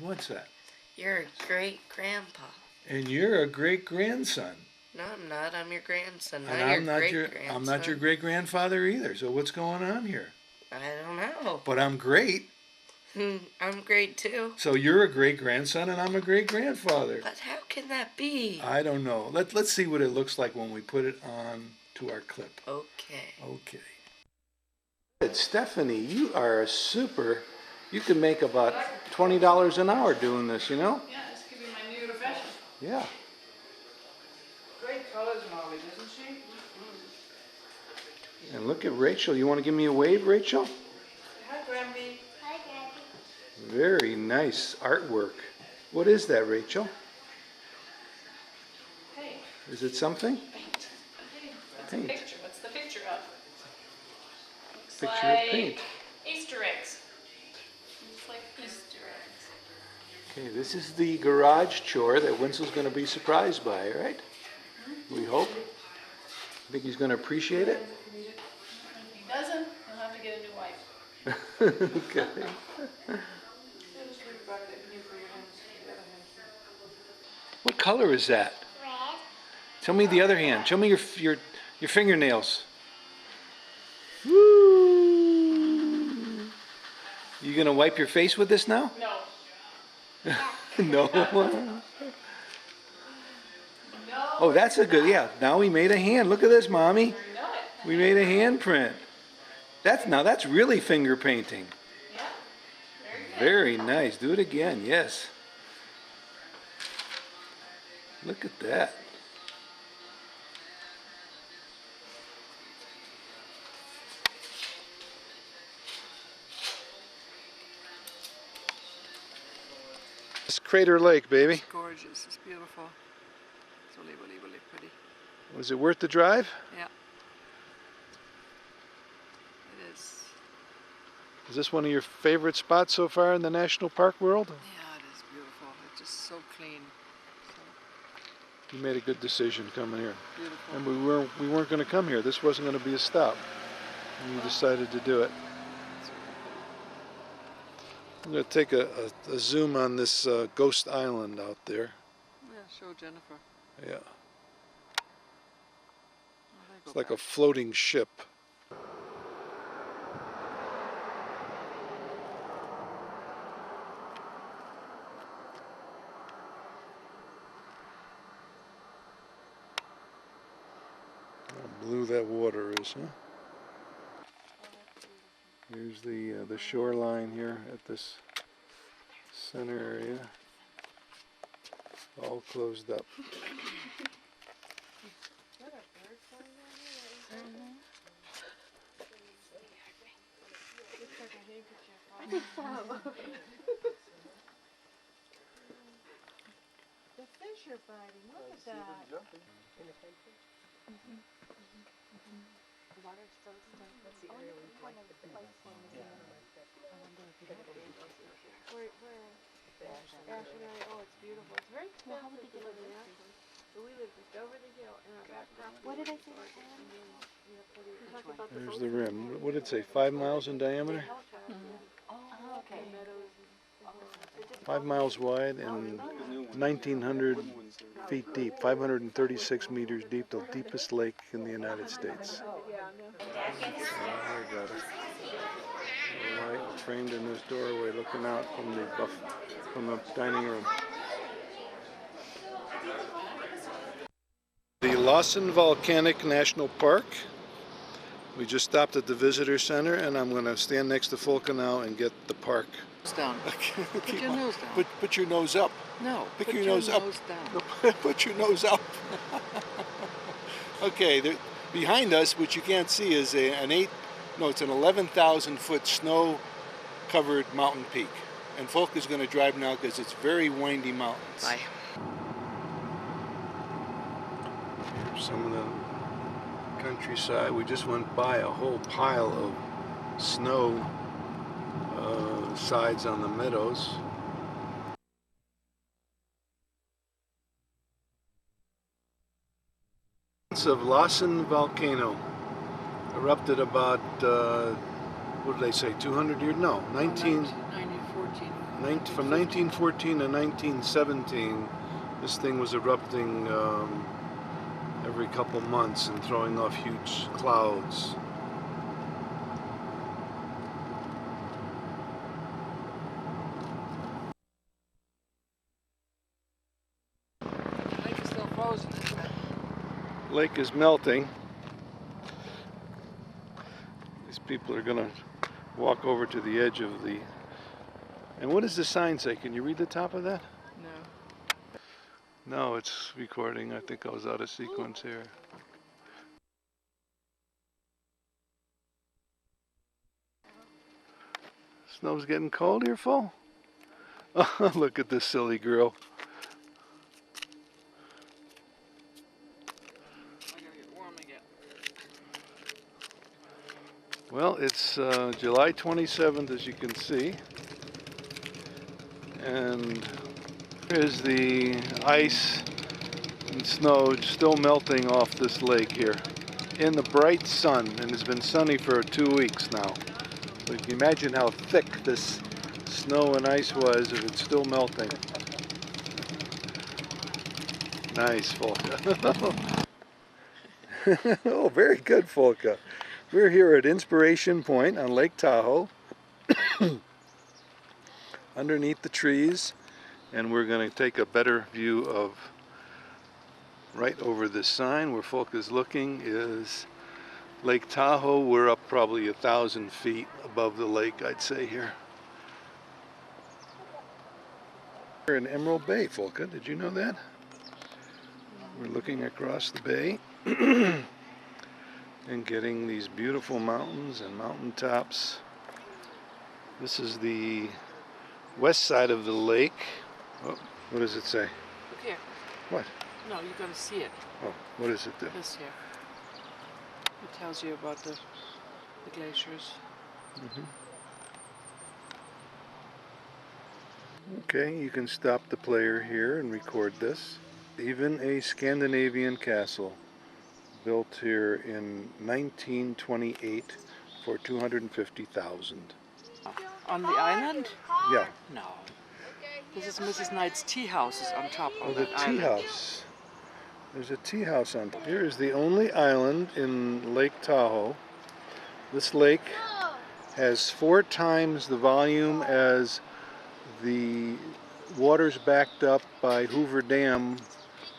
What's that? You're a great-grandpa. And you're a great-grandson. No, I'm not. I'm your grandson. And Not I'm your not great-grandson. I'm not your great-grandfather either. So what's going on here? I don't know. But I'm great. I'm great too. So you're a great-grandson and I'm a great-grandfather. But how can that be? I don't know. Let's see what it looks like when we put it on to our clip. Okay. Okay. Stephanie, you are a super. You can make about $20 an hour doing this, you know? Yeah, this could be my new profession. Yeah. Great colors, Molly, doesn't she? And look at Rachel. You want to give me a wave, Rachel? Hi, Gramby. Hi, Daddy. Very nice artwork. What is that, Rachel? Hey. Is it something? Paint. What's Paint. the picture? What's the picture of? Looks Picture like of paint. Easter eggs. Looks like Easter eggs. Okay, this is the garage chore that Winsel's going to be surprised by, right? We hope. Think he's going to appreciate it? If he doesn't, he'll have to get a new wife. Okay. What color is that? Red. Show me the other hand. Show me your fingernails. Woo! You gonna wipe your face with this now? No. No. No. Oh, that's a good. Yeah. Now we made a hand. Look at this, Mommy. You know it. We made a handprint. That's really finger painting. Yeah. Very good. Very nice. Do it again. Yes. Look at that. It's Crater Lake, baby. It's gorgeous. It's beautiful. It's really, really, really pretty. Was it worth the drive? Yeah. It is. Is this one of your favorite spots so far in the national park world? Yeah, it is beautiful. It's just so clean. So You made a good decision coming here. beautiful. And we weren't going to come here. This wasn't going to be a stop. And you decided to do it. I'm going to take a zoom on this ghost island out there. Yeah, show Jennifer. Yeah. Oh, they go It's like a back. floating ship. How blue that water is, huh? Here's the shoreline here at this center area. All closed up. The fish are biting. Look at that. Oh, it's beautiful. It's very expensive to live in Ashland. So we live just over the hill in our back property. What did I say? There's the rim. What did it say? 5 miles in diameter? Oh, okay. 5 miles wide and 1,900 feet deep. 536 meters deep. The deepest lake in the United States. I got it. A light framed in this doorway, looking out from the dining room. The Lassen Volcanic National Park. We just stopped at the visitor center, and I'm going to stand next to Folke now and get the park. Nose down. Put your nose down. Put your nose up. No. Pick put your nose up. down. Put your nose up. Okay, behind us, which you can't see, is it's an 11,000 foot snow-covered mountain peak. And Folke is going to drive now because it's very windy mountains. Bye. Here's some of the countryside. We just went by a whole pile of snow sides on the meadows. Of Lassen volcano erupted about what did they say, 200 years? No, 1914. From 1914 to 1917, this thing was erupting every couple months and throwing off huge clouds. The lake is still frozen, isn't it? Lake is melting. These people are gonna walk over to the edge of the... And what does the sign say? Can you read the top of that? No. No, it's recording. I think I was out of sequence here. Snow's getting cold here, Full? Oh, look at this silly girl. I gotta get warm again. Well, it's July 27th, as you can see. And here's the ice and snow still melting off this lake here in the bright sun, and it's been sunny for 2 weeks now. So you can imagine how thick this snow and ice was if it's still melting. Nice, Folka. Oh, very good, Folka. We're here at Inspiration Point on Lake Tahoe, underneath the trees, and we're going to take a better view of right over this sign where Folka's looking is Lake Tahoe. We're up probably 1,000 feet above the lake, I'd say here. We're in Emerald Bay, Folka. Did you know that? We're looking across the bay and getting these beautiful mountains and mountaintops. This is the west side of the lake. Oh, what does it say? Look here. What? No, you're gonna see it. Oh, what does it do? This here. It tells you about the glaciers. Okay, you can stop the player here and record this. Even a Scandinavian castle built here in 1928 for $250,000. On the island? Yeah. No. This is Mrs. Knight's tea houses on top Oh, of the that tea island. house. There's a tea house on. Here is the only island in Lake Tahoe. This lake has 4 times the volume as the waters backed up by Hoover Dam,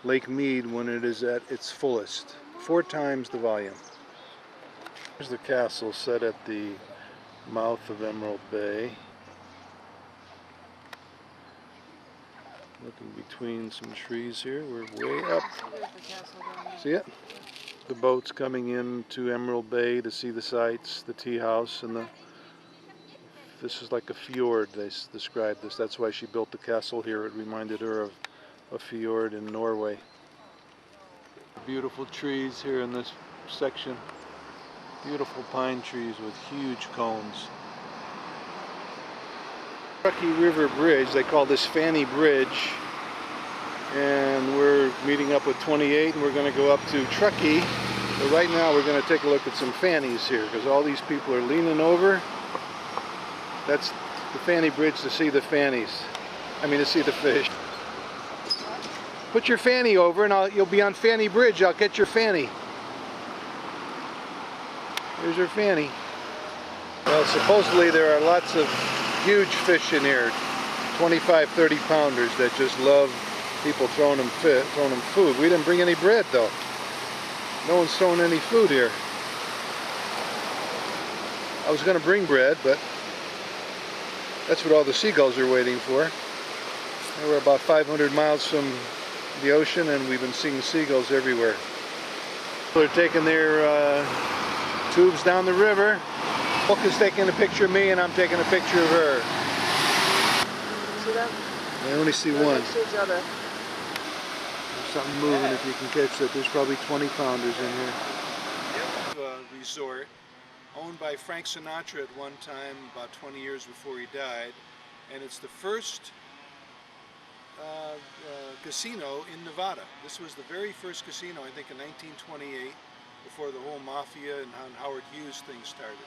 Lake Mead, when it is at its fullest. 4 times the volume. Here's the castle set at the mouth of Emerald Bay. Looking between some trees here, we're way up. There's the castle down there. See it? The boats coming in to Emerald Bay to see the sights, the tea house, and this is like a fjord, they described this. That's why she built the castle here. It reminded her of a fjord in Norway. Beautiful trees here in this section. Beautiful pine trees with huge cones. Truckee River Bridge, they call this Fanny Bridge. And we're meeting up with 28 and we're going to go up to Truckee. But right now we're going to take a look at some fannies here because all these people are leaning over. That's the Fanny Bridge to see the fannies. To see the fish. Put your fanny over and you'll be on Fanny Bridge. I'll get your fanny. Here's her fanny. Well, supposedly there are lots of huge fish in here. 25, 30 pounders that just love people throwing them food. We didn't bring any bread though. No one's throwing any food here. I was going to bring bread, but that's what all the seagulls are waiting for. We're about 500 miles from the ocean and we've been seeing seagulls everywhere. They're taking their tubes down the river. Book is taking a picture of me and I'm taking a picture of her. See that? I only see one. Next to each other. There's something moving if you can catch that. There's probably 20 pounders in here. Resort owned by Frank Sinatra at one time, about 20 years before he died, and it's the first casino in Nevada. This was the very first casino, I think, in 1928, before the whole Mafia and Howard Hughes thing started.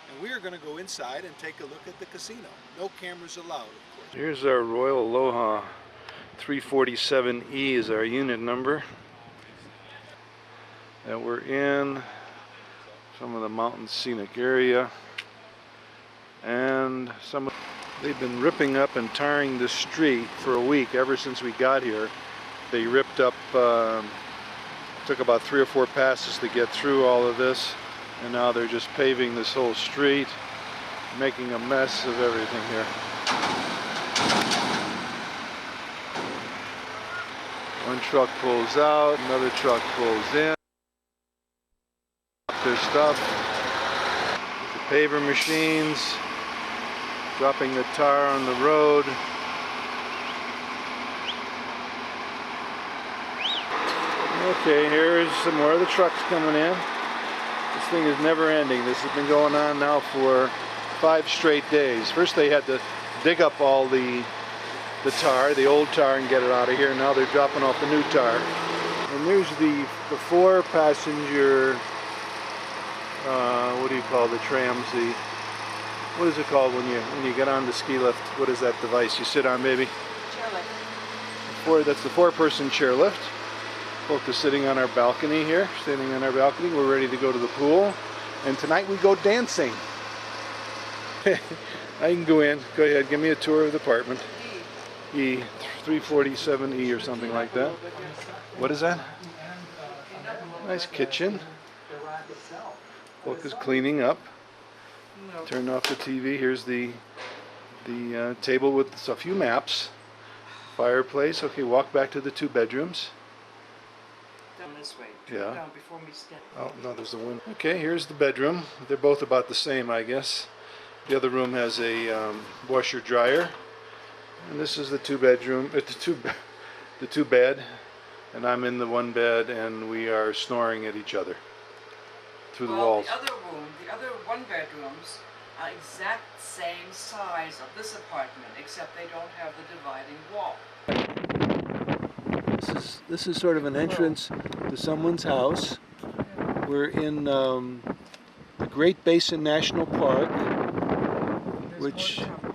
And we are going to go inside and take a look at the casino. No cameras allowed, of course. Here's our Royal Aloha 347E is our unit number. And we're in some of the mountain scenic area. And they've been ripping up and tarring the street for a week ever since we got here. They ripped up, took about 3 or 4 passes to get through all of this, and now they're just paving this whole street, making a mess of everything here. One truck pulls out, another truck pulls in. Their stuff. The paver machines, dropping the tar on the road. Okay, here's some more of the trucks coming in. This thing is never ending. This has been going on now for 5 straight days. First they had to dig up all the tar, the old tar, and get it out of here. Now they're dropping off the new tar. And there's the 4-passenger, what do you call the trams? What is it called when you get on the ski lift? What is that device you sit on, baby? Chairlift. That's the 4-person chairlift. Folks are sitting on our balcony here, standing on our balcony. We're ready to go to the pool, and tonight we go dancing. I can go in. Go ahead, give me a tour of the apartment. E 347E or something like that. What is that? Nice kitchen. Folks is cleaning up. Turn off the TV. Here's the table with a few maps. Fireplace. Okay, walk back to the 2 bedrooms. Down this way. Yeah. Down before we step. Oh, no, there's the window. Okay, here's the bedroom. They're both about the same, I guess. The other room has a washer dryer. And this is the 2-bedroom, the 2 bed. And I'm in the 1 bed, and we are snoring at each other through the walls. The other 1 bedrooms are exact same size of this apartment, except they don't have the dividing wall. This is sort of an entrance to someone's house. We're in the Great Basin National Park,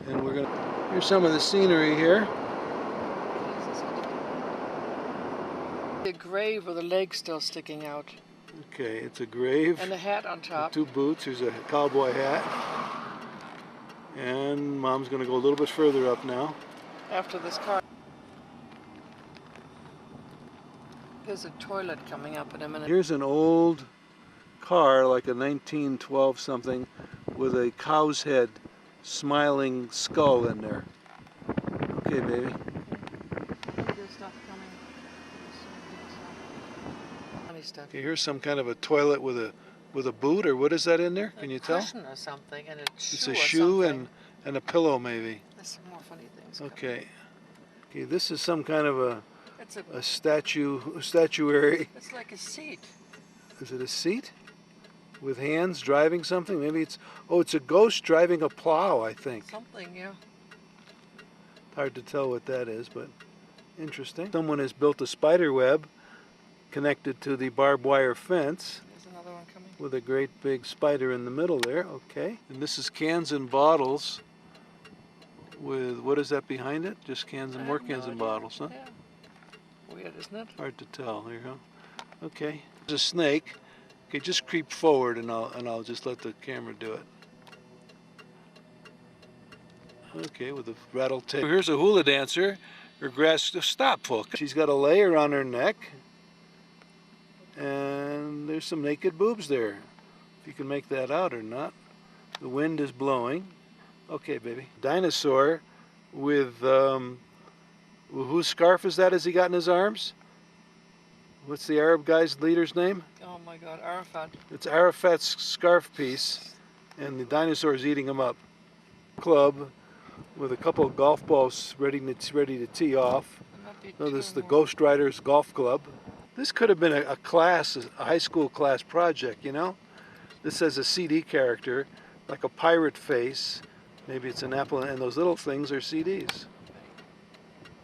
and we're gonna. Here's some of the scenery here. The grave with the leg still sticking out. Okay, it's a grave. And a hat on top. 2 boots. There's a cowboy hat. And Mom's gonna go a little bit further up now. After this car. There's a toilet coming up in a minute. Here's an old car, like a 1912 something, with a cow's head smiling skull in there. Okay, baby. There's stuff coming. Funny stuff. Okay, here's some kind of a toilet with a boot, or what is that in there? Can you tell? Cushion or something, and It's a shoe and a pillow, maybe. There's some more funny things. Okay. Okay, this is some kind of It's a statuary. It's like a seat. Is it a seat? With hands driving something? Maybe it's a ghost driving a plow, I think. Something, yeah. Hard to tell what that is, but interesting. Someone has built a spider web connected to the barbed wire fence. There's another one coming. With a great big spider in the middle there, okay. And this is cans and bottles with, what is that behind it? Just cans and more cans and bottles, huh? Yeah. Weird, isn't it? Hard to tell, there you go. Okay, there's a snake. Okay, just creep forward and I'll just let the camera do it. Okay, with a rattle tape. Here's a hula dancer. Her grass, stop, folks. She's got a layer on her neck. And there's some naked boobs there. If you can make that out or not. The wind is blowing. Okay, baby. Dinosaur with, whose scarf is that as he got in his arms? What's the Arab guy's leader's name? Oh my God, Arafat. It's Arafat's scarf piece, and the dinosaur's eating him up. Club with a couple of golf balls ready to tee off. So this is the Ghost Riders Golf Club. This could have been a class, a high school class project, you know? This has a CD character, like a pirate face. Maybe it's an apple, and those little things are CDs.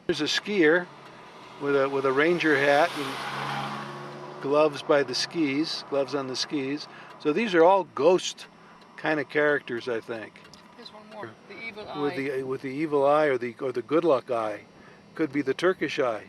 There's a skier with a ranger hat and gloves by the skis, gloves on the skis. So these are all ghost kind of characters, I think. There's one more. The evil eye. With the evil eye or the good luck eye, could be the Turkish eye.